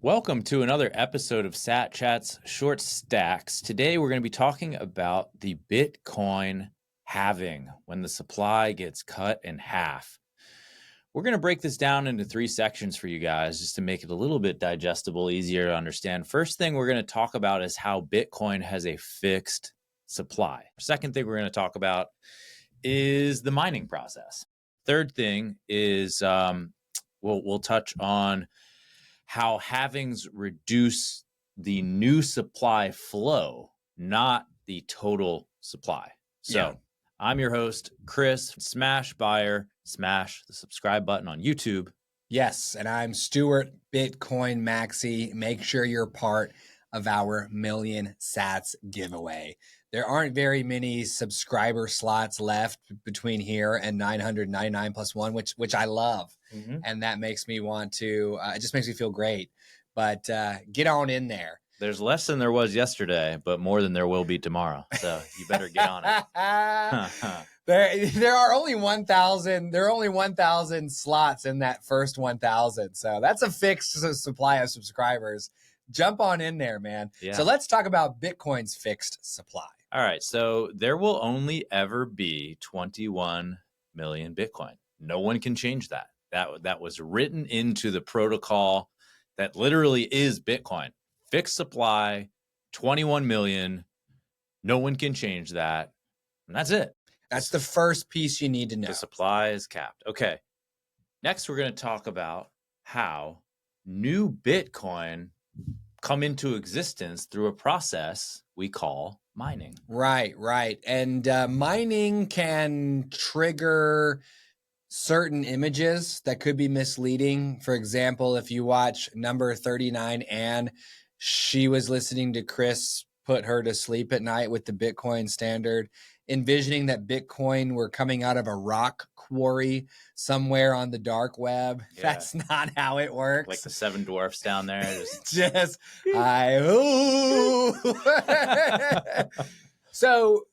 Welcome to another episode of Satchats Short Stacks. Today we're going to be talking about the Bitcoin halving, when the supply gets cut in half. We're going to break this down into three sections for you guys just to make it a little bit digestible, easier to understand. First thing we're going to talk about is how Bitcoin has a fixed supply. Second thing we're going to talk about is the mining process. Third thing is we'll touch on how halvings reduce the new supply flow, not the total supply. So I'm your host, Chris. Smash buyer, smash the subscribe button on YouTube. Yes, and I'm Stuart Bitcoin Maxi. Make sure you're part of our million sats giveaway. There aren't very many subscriber slots left between here and 999 plus one, which I love. And that makes me want to, it just makes me feel great. But get on in there. There's less than there was yesterday, but more than there will be tomorrow. So you better get on it. There are only 1,000. There are only 1,000 slots in that first 1,000. So that's a fixed supply of subscribers. Jump on in there, man. Yeah. So let's talk about Bitcoin's fixed supply. All right. So there will only ever be 21 million Bitcoin. No one can change that. That was written into the protocol that literally is Bitcoin. Fixed supply, 21 million. No one can change that. And that's it. That's the first piece you need to know. The supply is capped. Okay. Next, we're going to talk about how new Bitcoin come into existence through a process we call mining. Right. And mining can trigger certain images that could be misleading. For example, if you watch number 39, Anne, she was listening to Chris put her to sleep at night with the Bitcoin standard, envisioning that Bitcoin were coming out of a rock quarry somewhere on the dark web. Yeah. That's not how it works. Like the seven dwarfs down there. Just So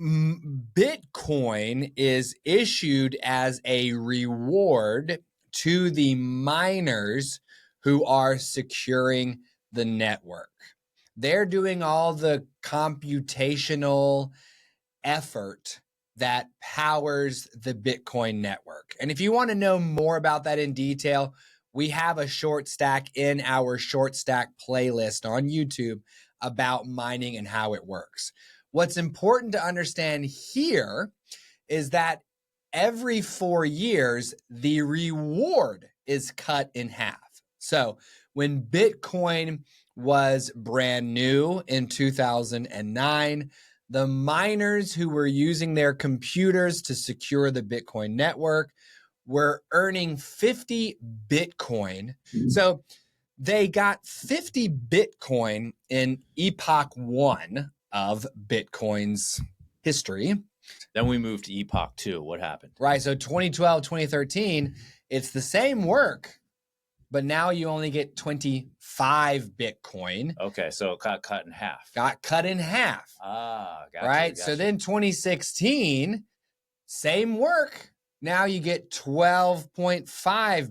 Bitcoin is issued as a reward to the miners who are securing the network. They're doing all the computational effort that powers the Bitcoin network. And if you want to know more about that in detail, we have a short stack in our short stack playlist on YouTube about mining and how it works. What's important to understand here is that every 4 years, the reward is cut in half. So when Bitcoin was brand new in 2009, the miners who were using their computers to secure the Bitcoin network were earning 50 Bitcoin. So they got 50 Bitcoin in Epoch 1 of Bitcoin's history. Then we moved to Epoch 2. What happened? Right. So 2012, 2013, it's the same work, but now you only get 25 Bitcoin. Okay. So it got cut in half. Got cut in half. Gotcha. Right. So then 2016, same work. Now you get 12.5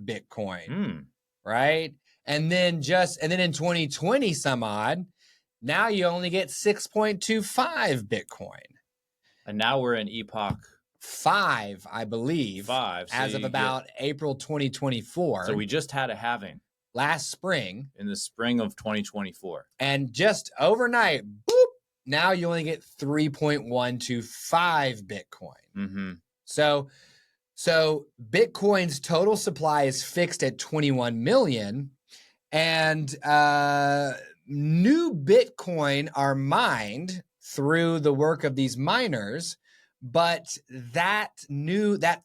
Bitcoin. Right. And then in 2020 some odd, now you only get 6.25 Bitcoin. And now we're in Epoch 5, I believe. 5. So as of about April 2024. So we just had a halving. Last spring. In the spring of 2024. And just overnight, boop, now you only get 3.125 Bitcoin. So Bitcoin's total supply is fixed at 21 million. And new Bitcoin are mined through the work of these miners, but that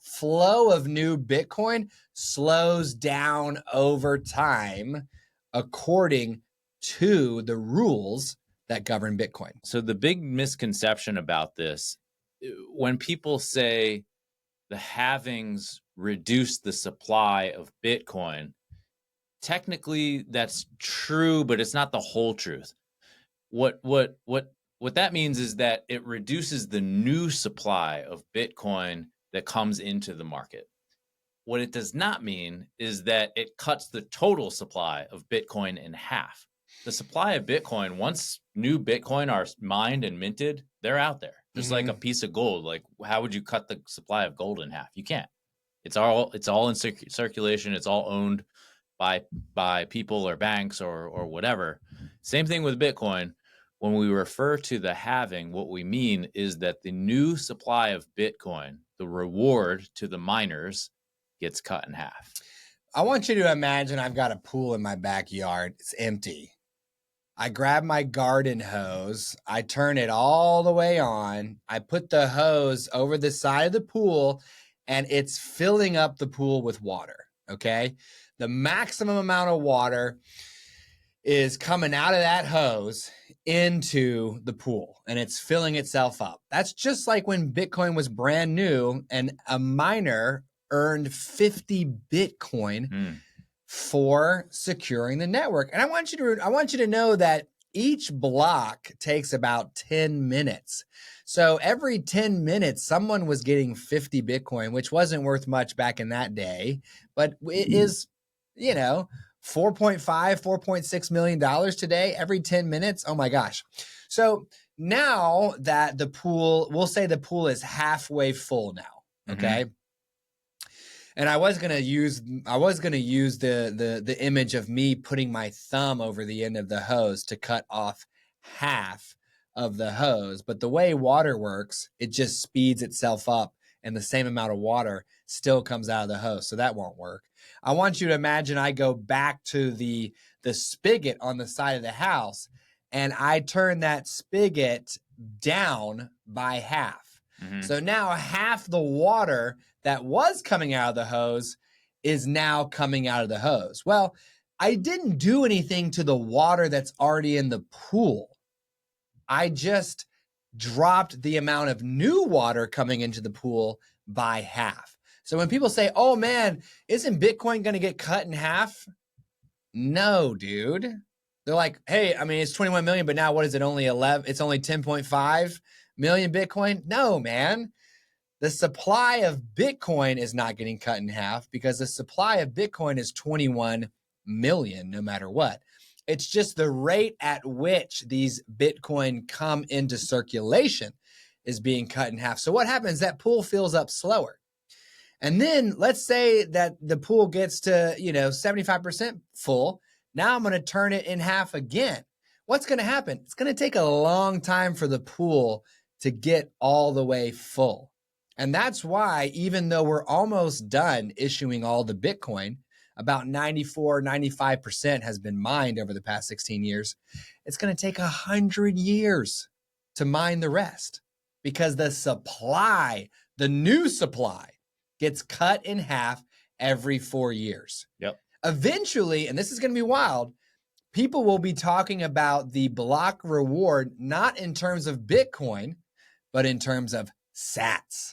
flow of new Bitcoin slows down over time according to the rules that govern Bitcoin. So the big misconception about this, when people say the halvings reduce the supply of Bitcoin, technically that's true, but it's not the whole truth. What that means is that it reduces the new supply of Bitcoin that comes into the market. what it does not mean is that it cuts the total supply of Bitcoin in half. The supply of Bitcoin, once new Bitcoin are mined and minted, they're out there. Just like a piece of gold. Like, how would you cut the supply of gold in half? You can't. It's all in circulation. It's all owned by people or banks or whatever. Same thing with Bitcoin. When we refer to the halving, what we mean is that the new supply of Bitcoin, the reward to the miners, gets cut in half. I want you to imagine I've got a pool in my backyard. It's empty. I grab my garden hose. I turn it all the way on. I put the hose over the side of the pool, and it's filling up the pool with water, okay? The maximum amount of water is coming out of that hose into the pool, and it's filling itself up. That's just like when Bitcoin was brand new and a miner earned 50 Bitcoin for securing the network. And I want you to know that each block takes about 10 minutes. So every 10 minutes, someone was getting 50 Bitcoin, which wasn't worth much back in that day, but it is, $4.5, $4.6 million today, every 10 minutes. Oh my gosh. So now that the pool, we'll say the pool is halfway full now. Okay. And I was gonna use the image of me putting my thumb over the end of the hose to cut off half of the hose. But the way water works, it just speeds itself up, and the same amount of water still comes out of the hose. So that won't work. I want you to imagine I go back to the spigot on the side of the house, and I turn that spigot down by half. So now half the water that was coming out of the hose is now coming out of the hose. Well, I didn't do anything to the water that's already in the pool. I just dropped the amount of new water coming into the pool by half. So when people say, oh man, isn't Bitcoin going to get cut in half? No, dude. They're like, hey, I mean, it's 21 million, but now what is it? It's only 10.5 million Bitcoin? No, man. The supply of Bitcoin is not getting cut in half because the supply of Bitcoin is 21 million no matter what. It's just the rate at which these Bitcoin come into circulation is being cut in half. So what happens? That pool fills up slower. And then let's say that the pool gets to, 75% full. Now I'm going to turn it in half again. What's going to happen? It's going to take a long time for the pool to get all the way full. And that's why, even though we're almost done issuing all the Bitcoin, about 94, 95% has been mined over the past 16 years. It's going to take 100 years to mine the rest because the supply, the new supply, gets cut in half every 4 years. Yep. Eventually, and this is going to be wild, people will be talking about the block reward, not in terms of Bitcoin, but in terms of sats.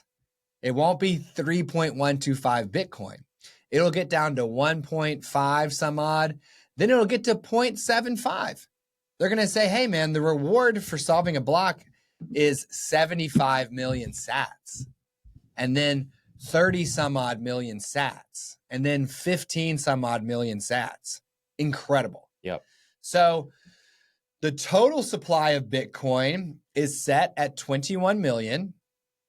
It won't be 3.125 Bitcoin. It'll get down to 1.5 some odd. Then it'll get to 0.75. They're going to say, hey, man, the reward for solving a block is 75 million sats. And then 30 some odd million sats. And then 15 some odd million sats. Incredible. Yep. So the total supply of Bitcoin is set at 21 million.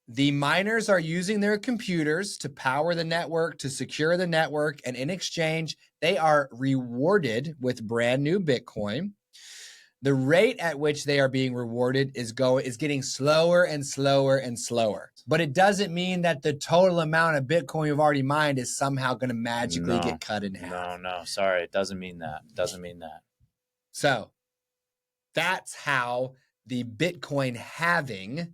The miners are using their computers to power the network, to secure the network, and in exchange, they are rewarded with brand new Bitcoin. The rate at which they are being rewarded is getting slower and slower and slower. But it doesn't mean that the total amount of Bitcoin you've already mined is somehow going to magically get cut in half. No, sorry. It doesn't mean that. So that's how the Bitcoin halving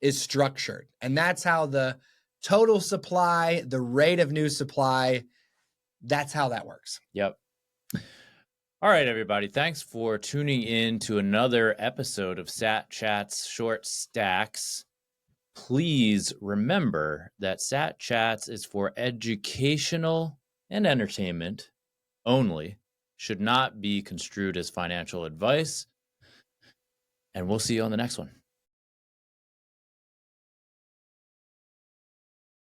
is structured. And that's how the total supply, the rate of new supply, that's how that works. Yep. All right, everybody. Thanks for tuning in to another episode of SatChats Short Stacks. Please remember that SatChats is for educational and entertainment only, should not be construed as financial advice. And we'll see you on the next one.